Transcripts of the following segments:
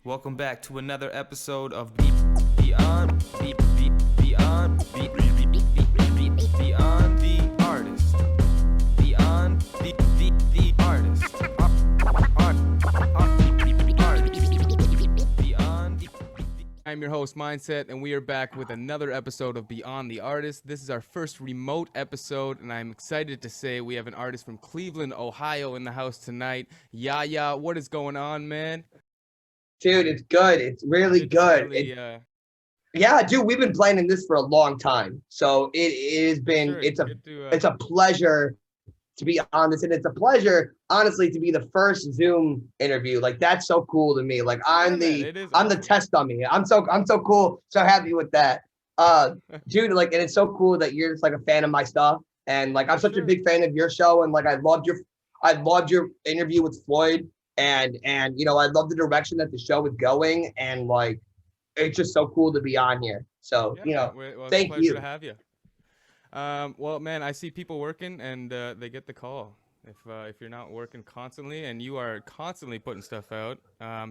Welcome back to another episode of Beyond Beyond the Artist. Beyond the Artist. I'm your host, Mindset, and we are back with another episode of Beyond the Artist. This is our first remote episode, and I'm excited to say we have an artist from Cleveland, Ohio in the house tonight. YAYA, what is going on, man? Dude, it's good. It's really good. Yeah, dude, we've been planning this for a long time. So it has been, sure, it's a pleasure to be on this. And it's a pleasure, honestly, to be the first Zoom interview. Like, that's so cool to me. Like, I'm the test dummy. I'm so cool. So happy with that. Dude, like, and it's so cool that you're just like a fan of my stuff. And like, I'm such a big fan of your show. And like, I loved your interview with Floyd. And you know, I love the direction that the show is going, and like, it's just so cool to be on here. So yeah, you know, thank you. To have you. Well, man, I see people working, and they get the call. If you're not working constantly, and you are constantly putting stuff out.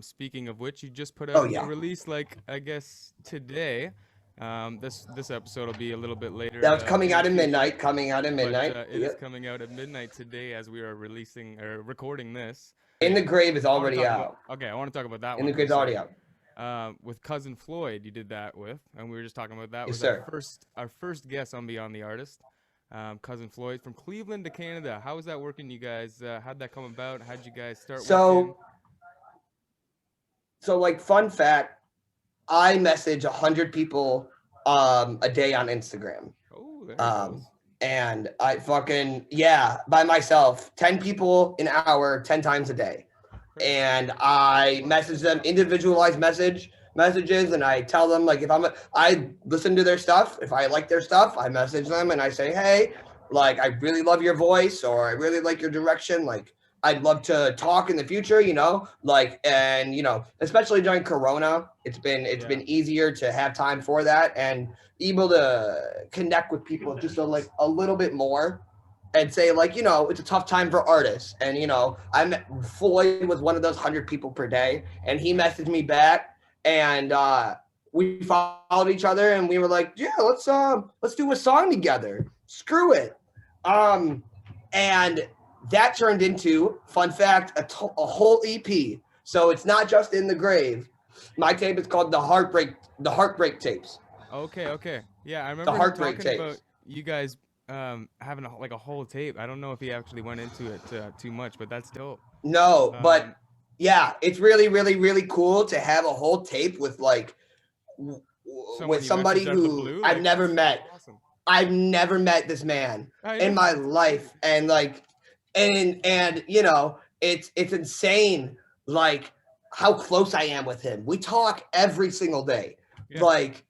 Speaking of which, you just put out a release, like I guess today. This episode will be a little bit later. That's coming out at midnight. It is coming out at midnight today as we are recording this. In the Grave is already out. I want to talk about that one. In the Grave's already out. With Cousin Floyd, you did that with, and we were just talking about that. Yes, was our first guest on Beyond the Artist. Cousin Floyd from Cleveland to Canada. How was that working, you guys? How'd that come about? How'd you guys start working? So like, fun fact, I message 100 people a day on Instagram. Oh, there it goes. And I by myself, 10 people an hour, 10 times a day. And I message them individualized messages, and I tell them, like, I listen to their stuff. If I like their stuff, I message them and I say, hey, like, I really love your voice, or I really like your direction. Like, I'd love to talk in the future, you know, like, and, you know, especially during Corona, it's been easier to have time for that and able to connect with people just a little bit more and say, like, you know, it's a tough time for artists. And, you know, Floyd was one of those 100 people per day, and he messaged me back, and we followed each other, and we were like, yeah, let's do a song together. Screw it. And that turned into, fun fact, a whole EP. So it's not just In the Grave. My tape is called the Heartbreak Tapes. Okay. Yeah, I remember the Heartbreak talking Tapes. about you guys having a whole tape. I don't know if he actually went into it too much, but that's dope. No, but yeah, it's really, really, really cool to have a whole tape with like with somebody who I've never met. Awesome. I've never met this man in my life, and like, and you know, it's insane, like, how close I am with him. We talk every single day, like.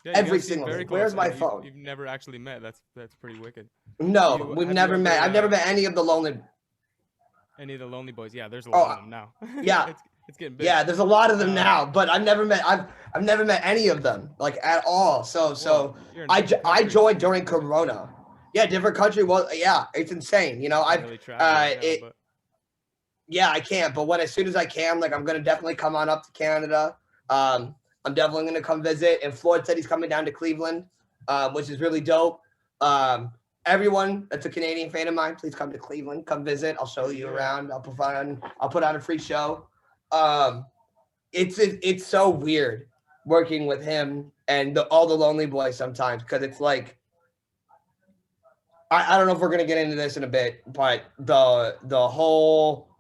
Yeah, every single day. Where's my phone? You've never actually met. That's pretty wicked. No, we've never met. I've never met any of the lonely boys. Yeah, there's a lot of them now. Yeah, it's getting big. Yeah, there's a lot of them now, but I've never met any of them, like, at all. So I joined during Corona. Yeah, different country. Well, yeah, it's insane. You know, yeah, I can't. But as soon as I can, like, I'm gonna definitely come on up to Canada. I'm definitely going to come visit. And Floyd said he's coming down to Cleveland, which is really dope. Everyone that's a Canadian fan of mine, please come to Cleveland. Come visit. I'll show you around. I'll put on a free show. It's so weird working with him and all the Lonely Boys sometimes, because it's like, I don't know if we're going to get into this in a bit, but the whole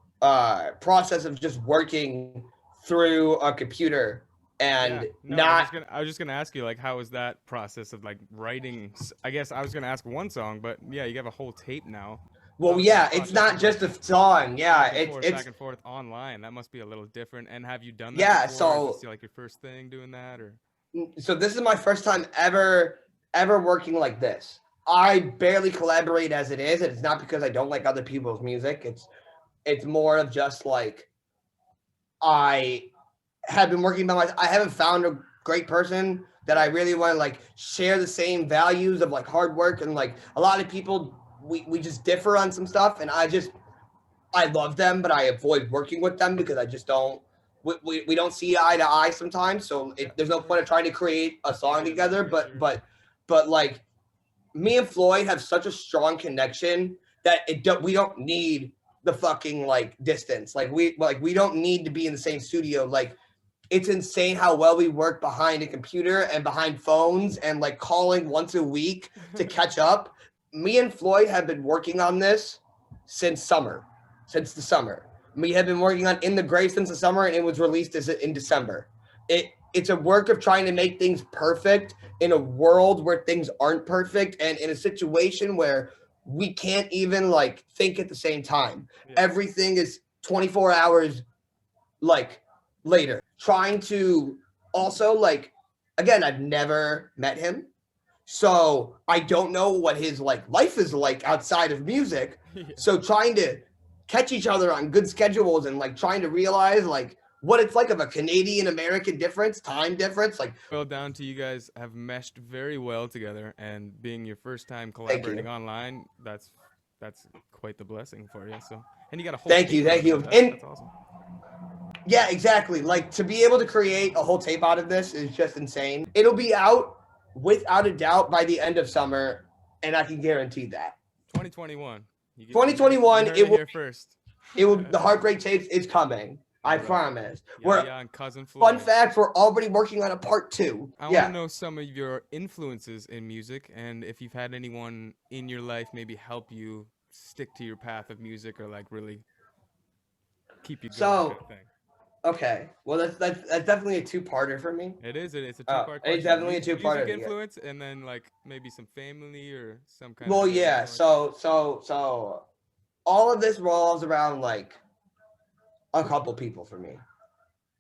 process of just working through a computer. And I was just gonna ask you, like, how was that process of, like, writing? I guess I was gonna ask one song, but yeah, you have a whole tape now. Well, yeah, it's not just a song. Yeah, it's back and forth online. That must be a little different. And have you done that? Yeah, before? so is this, like, your first thing doing that, or? So this is my first time ever working like this. I barely collaborate as it is, and it's not because I don't like other people's music. It's more of just like, I have been working by myself. I haven't found a great person that I really want to, like, share the same values of, like, hard work. And, like, a lot of people, we just differ on some stuff, and I love them, but I avoid working with them because I just don't we don't see eye to eye sometimes, so there's no point of trying to create a song together. But like me and Floyd have such a strong connection that we don't need the fucking like distance. Like we don't need to be in the same studio. Like it's insane how well we work behind a computer and behind phones and like calling once a week to catch up. Me and Floyd have been working on this since the summer. We have been working on In the Grave since the summer, and it was released in December. It's a work of trying to make things perfect in a world where things aren't perfect, and in a situation where we can't even like think at the same time. Yeah. Everything is 24 hours like later. Trying to also like, again, I've never met him, so I don't know what his like life is like outside of music. Yeah. So trying to catch each other on good schedules and like trying to realize like what it's like of a Canadian American difference, time difference, like well down to you guys have meshed very well together, and being your first time collaborating online, that's quite the blessing for you. So, and you got a whole thank you. That's awesome. Yeah, exactly. Like to be able to create a whole tape out of this is just insane. It'll be out without a doubt by the end of summer, and I can guarantee that. 2021. 2021. It will. Here first. It will. The Heartbreak Tapes is coming. I promise. Yeah, and Cousin Floyd. Fun fact: we're already working on a part 2. I want to know some of your influences in music, and if you've had anyone in your life maybe help you stick to your path of music, or like really keep you going. Kind of thing. Okay, well that's definitely a 2-parter for me. It is. It's a 2-part. It's definitely a 2-parter. Music influence, and then like maybe some family or some kind. Well, yeah. So all of this revolves around like a couple people for me.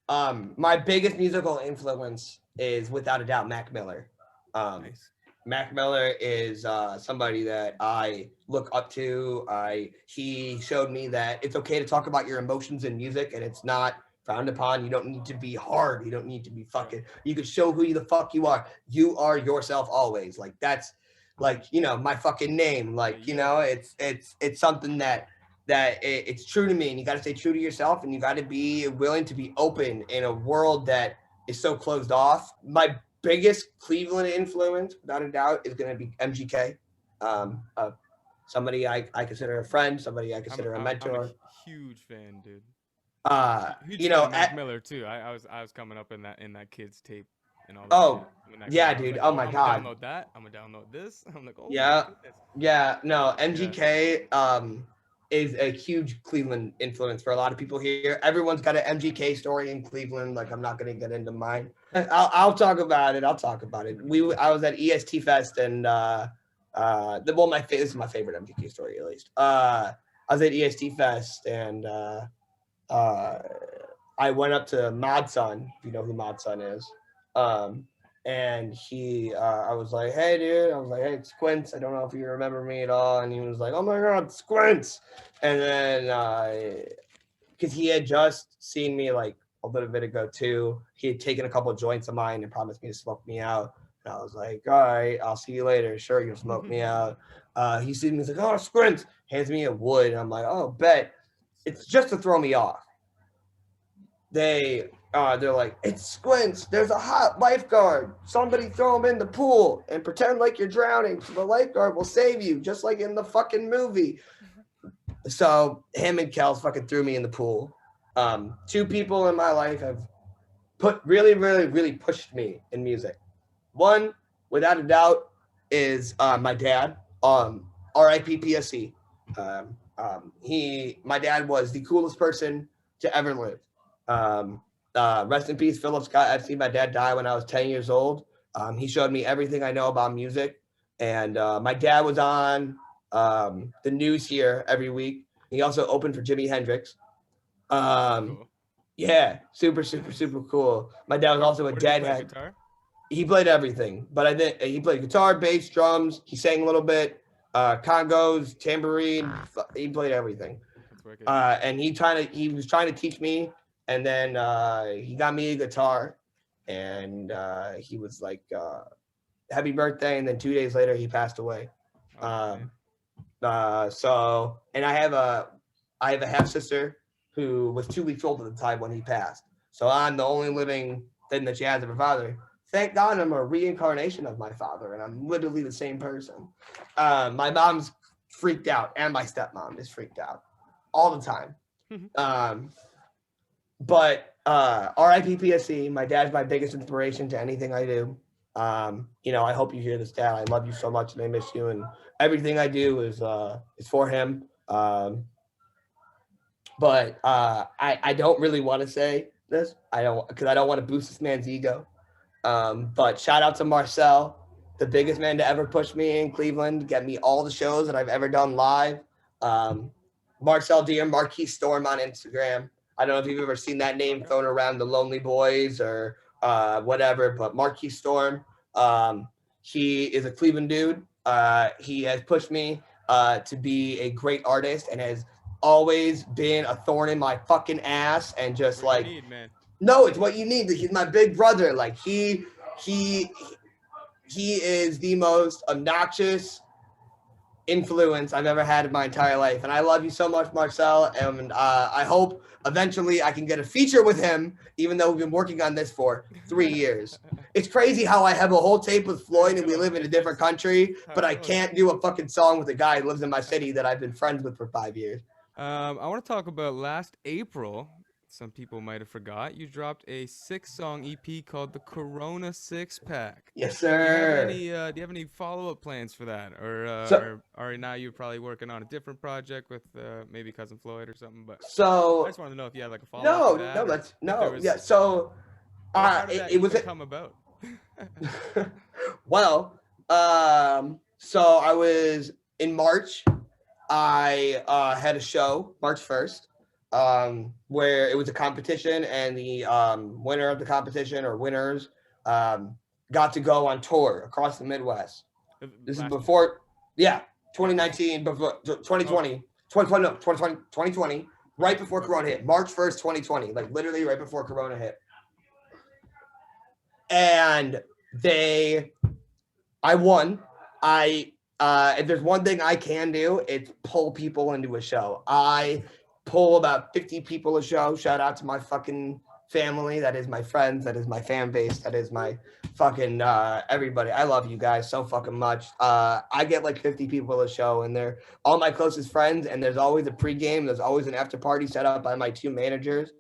My biggest musical influence is without a doubt Mac Miller. Nice. Mac Miller is somebody that I look up to. He showed me that it's okay to talk about your emotions in music, and it's not frowned upon. You don't need to be hard. You don't need to be fucking. You can show who the fuck you are. You are yourself always. Like that's like, you know, my fucking name. Like, you know, it's something that it's true to me, and you got to stay true to yourself, and you got to be willing to be open in a world that is so closed off. My biggest Cleveland influence, without a doubt, is going to be MGK. Somebody I consider a friend, somebody I consider a mentor. I'm a huge fan, dude. Huge you know, Mac Miller too. I was coming up in that kid's tape and all that. Oh, yeah, dude. Like, oh my God. I'm gonna download that. I'm gonna download this. I'm like, oh yeah, yeah. No, MGK is a huge Cleveland influence for a lot of people here. Everyone's got an MGK story in Cleveland. Like, I'm not gonna get into mine. I'll talk about it. I was at EST Fest, and this is my favorite MGK story, at least. I was at EST Fest, and I went up to Mod Son, if you know who Mod Son is. And I was like, hey, dude. I was like, hey, it's Squints. I don't know if you remember me at all. And he was like, oh my God, Squints. And then, because he had just seen me like a little bit ago too. He had taken a couple of joints of mine and promised me to smoke me out. And I was like, all right, I'll see you later. Sure, you'll smoke me out. He sees me, he's like, oh, Squints. Hands me a wood. And I'm like, oh, bet. It's just to throw me off. They're like, it's Squints. There's a hot lifeguard. Somebody throw him in the pool and pretend like you're drowning. So the lifeguard will save you, just like in the fucking movie. So him and Kels fucking threw me in the pool. 2 people in my life have really pushed me in music. One, without a doubt, is my dad. R.I.P. PSC. My dad was the coolest person to ever live. Rest in peace, Philip Scott. I've seen my dad die when I was 10 years old. He showed me everything I know about music. And my dad was on the news here every week. He also opened for Jimi Hendrix. Cool. Yeah, super cool. My dad was also a deadhead. He played everything, but I think he played guitar, bass, drums. He sang a little bit, congos, tambourine. He played everything. And he was trying to teach me. And then he got me a guitar, and he was like, happy birthday. And then 2 days later, he passed away. And I have a half sister who was 2 weeks old at the time when he passed. So I'm the only living thing that she has of her father. Thank God I'm a reincarnation of my father, and I'm literally the same person. My mom's freaked out, and my stepmom is freaked out all the time. But RIP PSC, my dad's my biggest inspiration to anything I do. I hope you hear this, Dad. I love you so much, and I miss you. And everything I do is for him. But I don't really want to say this. I don't because I don't want to boost this man's ego. But shout out to Marcel, the biggest man to ever push me in Cleveland, get me all the shows that I've ever done live. Marcel Deer, Marquis Storm on Instagram. I don't know if you've ever seen that name thrown around, the Lonely Boys or whatever, but Marquis Storm. He is a Cleveland dude. He has pushed me to be a great artist and has always been a thorn in my fucking ass and just like man. No, it's what you need. He's my big brother. Like he is the most obnoxious influence I've ever had in my entire life. And I love you so much, Marcel. And I hope eventually I can get a feature with him, even though we've been working on this for 3 years. It's crazy how I have a whole tape with Floyd and we live in a different country, but I can't do a fucking song with a guy who lives in my city that I've been friends with for 5 years. I want to talk about last April. Some people might have forgot. You dropped a 6-song EP called the Corona 6-Pack. Yes, sir. Do you have any follow-up plans for that, or now you're probably working on a different project with maybe Cousin Floyd or something? But I just wanted to know if you had like a follow-up. Yeah. So it was come about. Well, so I was in March. I had a show March 1st. Where it was a competition and the winner of the competition or winners got to go on tour across the Midwest. This is before, 2019, before 2020, 2020, right before Corona hit, March 1st, 2020, like literally right before Corona hit. And I won. If there's one thing I can do, it's pull people into a show. I pull about 50 people a show. Shout out to my fucking family. That is my friends. That is my fan base. That is my fucking everybody. I love you guys so fucking much. I get like 50 people a show and they're all my closest friends. And there's always a pregame. There's always an after party set up by my 2 managers.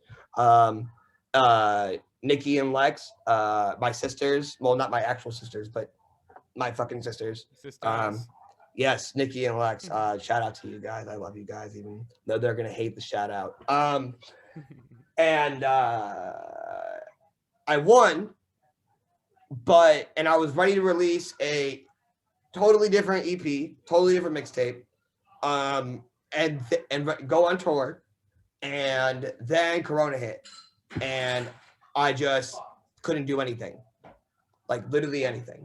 Nikki and Lex, my sisters. Well, not my actual sisters, but my fucking sisters. Yes, Nikki and Lex. Shout out to you guys. I love you guys, even though they're gonna hate the shout out. And I won, and I was ready to release a totally different EP, totally different mixtape, and go on tour. And then Corona hit, and I just couldn't do anything, like literally anything,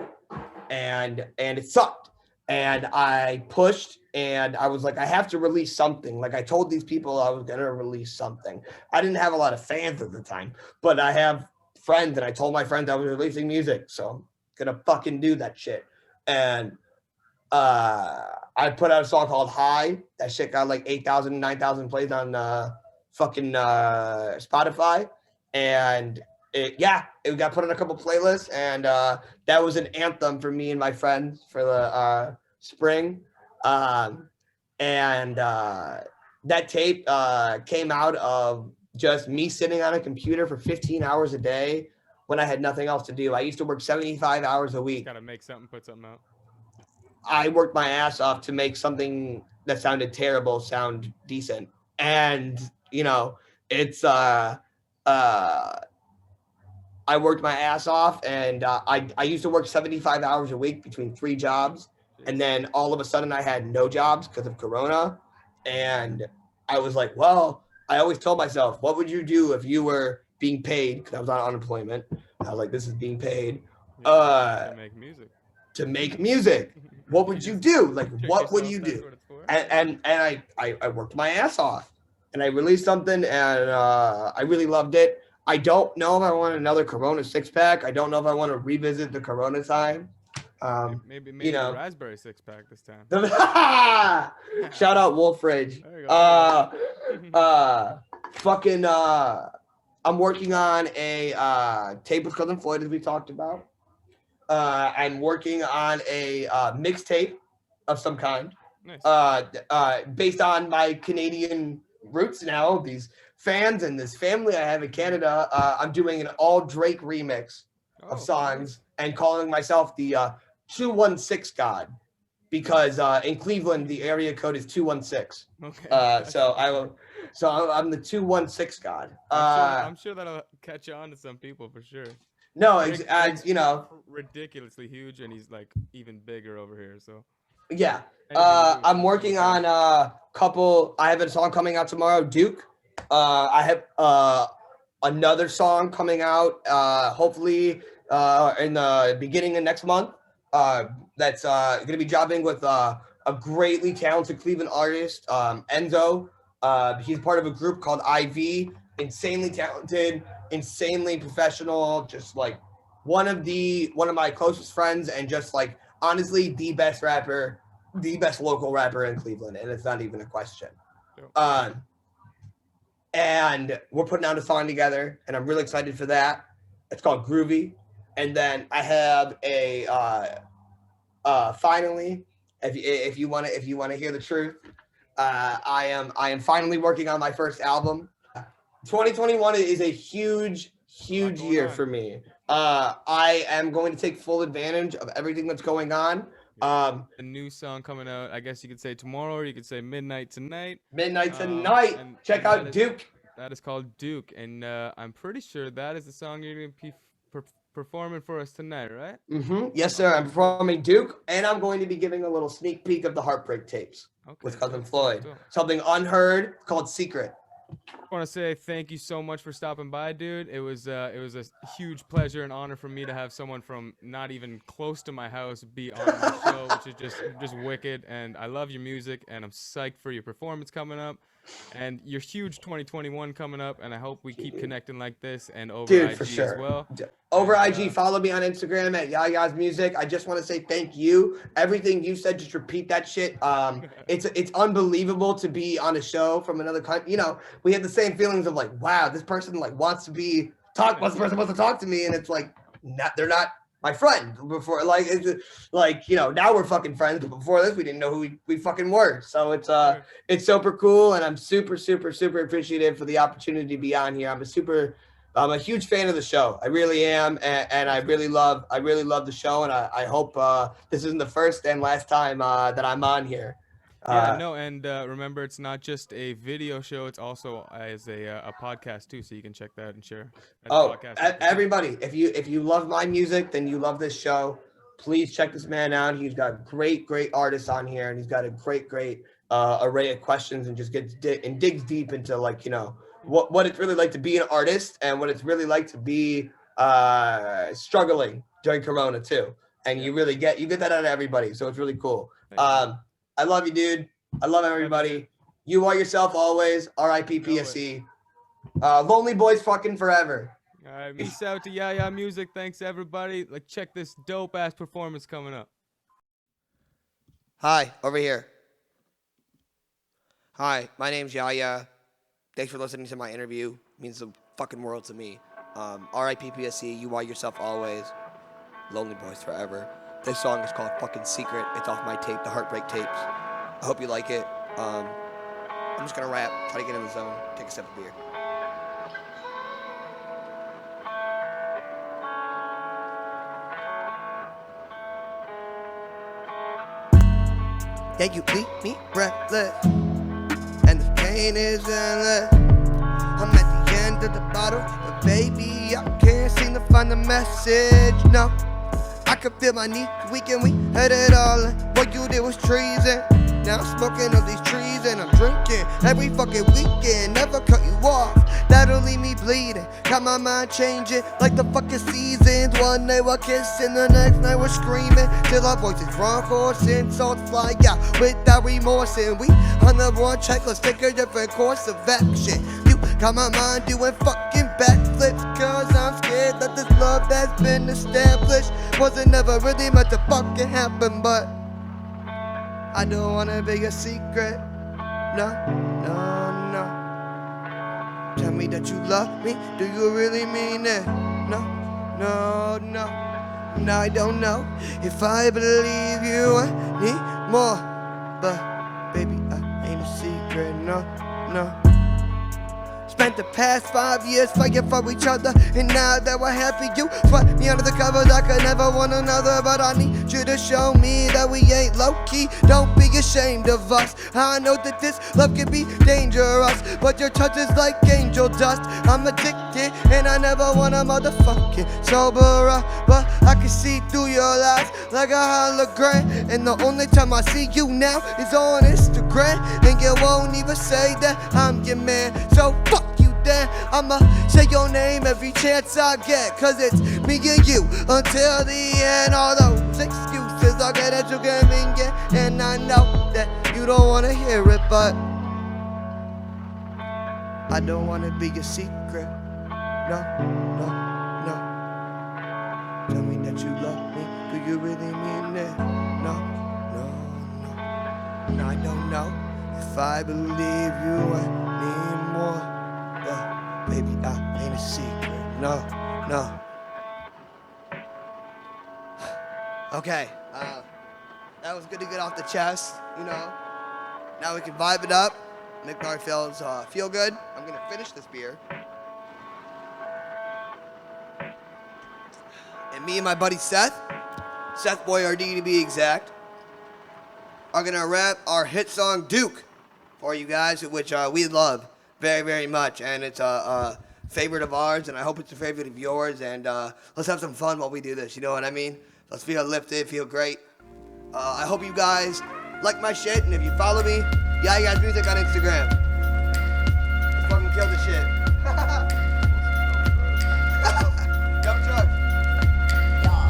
and it sucked. And I pushed and I was like, I have to release something. Like I told these people I was going to release something. I didn't have a lot of fans at the time, but I have friends and I told my friends I was releasing music. So I'm going to fucking do that shit. And I put out a song called High. That shit got like 8,000, 9,000 plays on fucking Spotify. And it got put on a couple playlists, and that was an anthem for me and my friends for the spring. And that tape came out of just me sitting on a computer for 15 hours a day when I had nothing else to do. I used to work 75 hours a week. Gotta make something, put something out. I worked my ass off to make something that sounded terrible sound decent. And, it's I worked my ass off, and I used to work 75 hours a week between 3 jobs. And then all of a sudden I had no jobs because of Corona. And I was like, well, I always told myself, what would you do if you were being paid? Because I was on unemployment. I was like, this is being paid to make music. To make music. What would you do? Like, what would you do? And I worked my ass off. And I released something, and I really loved it. I don't know if I want another Corona 6-pack. I don't know if I want to revisit the Corona time. Maybe a raspberry 6-pack this time. Shout out Wolf Ridge. I'm I'm working on a tape with Cousin Floyd, as we talked about. I'm working on a mixtape of some kind, Nice. based on my Canadian roots now. These fans and this family I have in Canada. I'm doing an all Drake remix of Oh, songs nice. and calling myself the 216 God, because in Cleveland the area code is 216. Okay. So I will. So I'm the 216 God. I'm sure that'll catch on to some people for sure. No, Drake's you know, ridiculously huge, and he's like even bigger over here. So yeah. anything you do, I'm I'm working down. on a couple. I have a song coming out tomorrow, Duke. I have another song coming out, hopefully in the beginning of next month. That's going to be dropping with a greatly talented Cleveland artist, Enzo. He's part of a group called IV. Insanely talented, insanely professional. Just like one of my closest friends, and just like honestly the best rapper, the best local rapper in Cleveland, and it's not even a question. And we're putting out a song together, and I'm really excited for that. It's called Groovy. And then I have a finally, if you want to hear the truth, I am finally working on my first album. 2021 is a huge year for me. I am going to take full advantage of everything that's going on. A new song coming out, I guess you could say tomorrow, or you could say midnight tonight. Midnight tonight. Check out Duke. That is called Duke, and I'm pretty sure that is the song you're going to be performing for us tonight, right? Yes, sir. I'm performing Duke, and I'm going to be giving a little sneak peek of the Heartbreak tapes with Cousin Floyd. Something unheard called Secret. I want to say thank you so much for stopping by, dude. It was a huge pleasure and honor for me to have someone from not even close to my house be on my show, which is just wicked. And I love your music, and I'm psyched for your performance coming up, and your huge 2021 coming up. And I hope we keep connecting like this and over IG for sure. as well. Over IG, follow me on Instagram at YAYA's Music. I just want to say thank you. Everything you said, just repeat that shit. It's unbelievable to be on a show from another country. You know, we had the same feelings of like, wow, this person like wants to talk to me, and it's like, they're not my friend. Before, like, it's like, you know, now we're fucking friends, but before this, we didn't know who we fucking were. So it's super cool, and I'm super appreciative for the opportunity to be on here. I'm a huge fan of the show. I really am, and I really love the show, and I hope this isn't the first and last time that I'm on here. And remember, it's not just a video show; it's also as a podcast too, so you can check that and share. Everybody, if you love my music, then you love this show. Please check this man out. He's got great artists on here, and he's got a great array of questions, and just digs deep into, like, you know, what it's really like to be an artist, and what it's really like to be struggling during Corona too. And you get that out of everybody, so it's really cool. I love you, dude. I love everybody. You are yourself always. R.I.P. PSC. Lonely Boys fucking forever. All right, peace out to YAYA Music. Thanks, everybody. Like, check this dope-ass performance coming up. Hi, over here. Hi, my name's YAYA. Thanks for listening to my interview. It means the fucking world to me. R.I.P. PSC. You are yourself always. Lonely Boys forever. This song is called fucking Secret. It's off my tape, the Heartbreak tapes. I hope you like it. I'm just gonna rap, try to get in the zone, take a sip of beer. Yeah, you leave me breathless, and the pain is endless. I'm at the end of the bottle, but baby, I can't seem to find the message. No, I can feel my knees weaken. We had it all, and what you did was treason. Now I'm smoking up these trees and I'm drinking every fucking weekend. Never cut you off, that'll leave me bleeding. Got my mind changing like the fucking seasons. One day we're kissing, the next night we're screaming, till our voices run hoarse and salts fly out without remorse. And we on the one check, let's take a different course of action. You got my mind doing fucking backflips, cause I'm scared that this love that's been established wasn't never really meant to fucking happen. But I don't wanna be a secret, no, no, no. Tell me that you love me, do you really mean it? No, no, no. And I don't know if I believe you anymore. But baby, I ain't a secret, no, no. Spent the past 5 years fighting for each other, and now that we're happy, you put me under the covers. I could never want another, but I need you to show me that we ain't low-key. Don't be ashamed of us. I know that this love can be dangerous, but your touch is like angel dust. I'm addicted, and I never want a motherfucking sober up, but I can see through your eyes like a hologram. And the only time I see you now is on Instagram, and you won't even say that I'm your man. So fuck you then, I'ma say your name every chance I get, cause it's me and you until the end. All those excuses I'll get at you can get, and I know that you don't wanna hear it, but I don't wanna be your secret. No, no, no. Tell me that you love me, do you really mean it? No, no, no. And I don't know if I believe you anymore, but baby, I ain't a secret. No, no. Okay, that was good to get off the chest, you know. Now we can vibe it up, make ourselves feel good. I'm gonna finish this beer. And me and my buddy Seth Boyardee to be exact, are gonna rap our hit song Duke for you guys, which we love very, very much. And it's a favorite of ours, and I hope it's a favorite of yours. And let's have some fun while we do this, you know what I mean? Let's feel lifted, feel great. I hope you guys like my shit, and if you follow me, YAYA Music on Instagram. Let's fucking kill the shit. Dump truck.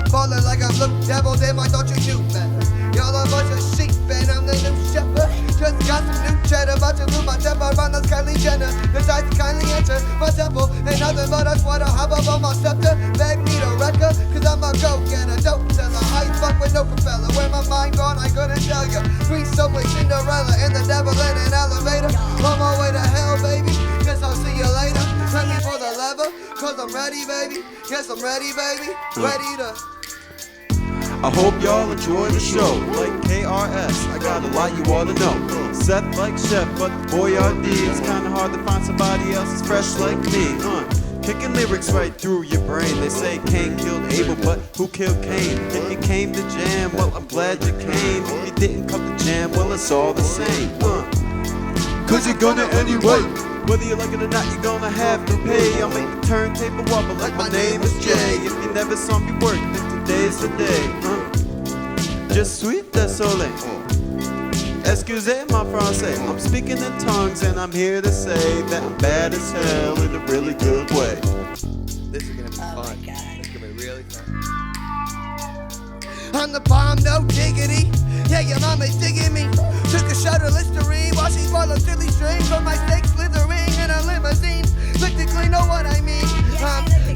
Falling like I'm Luke Devil, damn, I thought you knew better. Y'all a bunch of sheep, and I'm the new shepherd. Just got some new cheddar, about to lose my temper on this Kylie Jenner. Decides to kindly answer my temple, ain't nothing but a sweater. Hop up on my scepter, beg me to wreck her, cause I'm a go-getter, dope seller. I fuck with no propeller, where my mind gone, I couldn't tell ya. Sweet somewhere, Cinderella, and the devil in an elevator. On my way to hell, baby, guess I'll see you later. Send me for the lever, cause I'm ready, baby. Yes, I'm ready, baby, ready to... I hope y'all enjoy the show. Like KRS, I got a lot you ought to know. Seth like chef, but the Boyardee, it's kinda hard to find somebody else as fresh like me. Kicking lyrics right through your brain. They say Cain killed Abel, but who killed Cain? If you came to jam, well, I'm glad you came. If you didn't come to jam, well, it's all the same. Cause you're gonna anyway. Whether you like it or not, you're gonna have to pay. I'll make the turntable wobble like my name is Jay. If you never saw me work, then today's the day. Just sweet, désolé. Excusez my français. I'm speaking in tongues and I'm here to say that I'm bad as hell in a really good way. This is gonna be fun. This is gonna be really fun. I'm the bomb, no diggity. Yeah, your mama's digging me. Took a shot of Listerine while she swallowed silly strings from my steak slithering in a limousine. Licked it clean, know what I mean?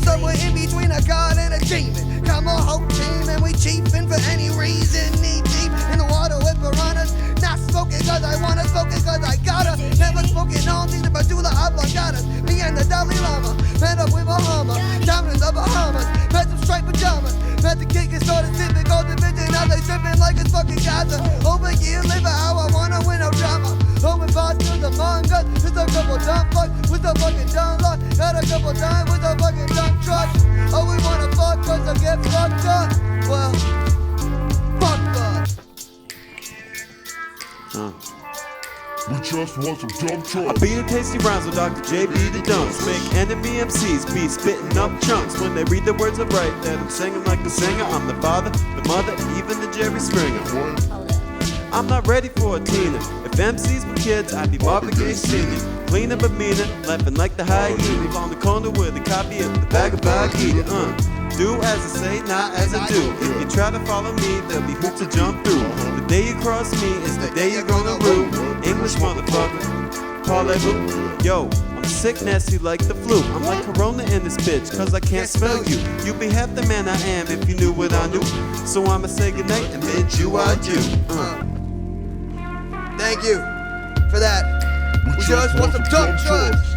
Somewhere in between a god and a demon. Come a whole team and we chiefin' for any reason. Knee deep in the water with piranhas. Not smoking cause I wanna, smoking cause I gotta. Never smoking on these medulla oblongatas. Me and the Dalai Lama, met up with Bahama. Down in the Bahamas, met some striped pajamas. Met the kick and started sipping gold division. Now they tripping like it's fucking Gaza. Over here, living how I wanna win no drama. Home and boss still among us. With a couple dumb fucks, with a fucking dumb luck. Had a couple times with a fucking dumb truck. Oh, we wanna fuck cause I get fucked up. Well, fuck us. We just want some dumb trucks. I beat the tasty rhymes with Dr. JB the Dunks. Make enemy MCs be spitting up chunks. When they read the words I write, that I'm singing like the singer. I'm the father, the mother, and even the Jerry Springer. I'm not ready for a Tina. If MCs were kids, I'd be Marvin Gaye singing. Clean up a meaner, laughing like the hyena. On the corner with a copy of the Vagabond Eater. Do as I say, not as I do. If you try to follow me, there'll be hoops to jump through. The day you cross me is the day you're gonna rue. English motherfucker, parlez-vous. Yo, I'm sick nasty like the flu. I'm like Corona in this bitch, cause I can't smell you. You'd be half the man I am if you knew what I knew. So I'ma say goodnight and bid you adieu. Thank you for that. We just want some dump trucks.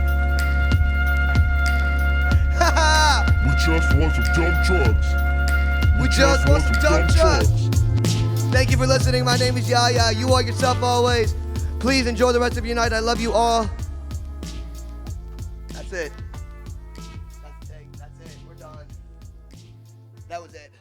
We just want some dumb trucks. We just want some dumb trucks. Thank you for listening. My name is YAYA. You are yourself always. Please enjoy the rest of your night. I love you all. That's it. That's it. We're done. That was it.